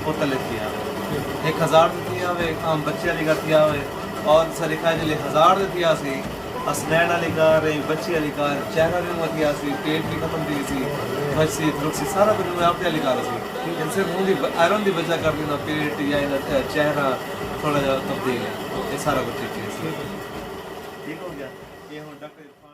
बोतल लेती आवे 1000 देती आवे आम बच्चे वाली करती आवे और सरीखा जिले 1000 देती आसी असनैन वाली कार बच्ची वाली कार चेहरा भी मती आसी पेट भी खत्म थी सी फसी फ्रुक्सी सारा कुछ आप वाली कार सी इनसे मुंह दी आयरन दी वजह कर देना पेट या चेहरा थोड़ा जा तब्दील है ये सारा कुछ ठीक है ठीक हो गया ये हो डॉक्टर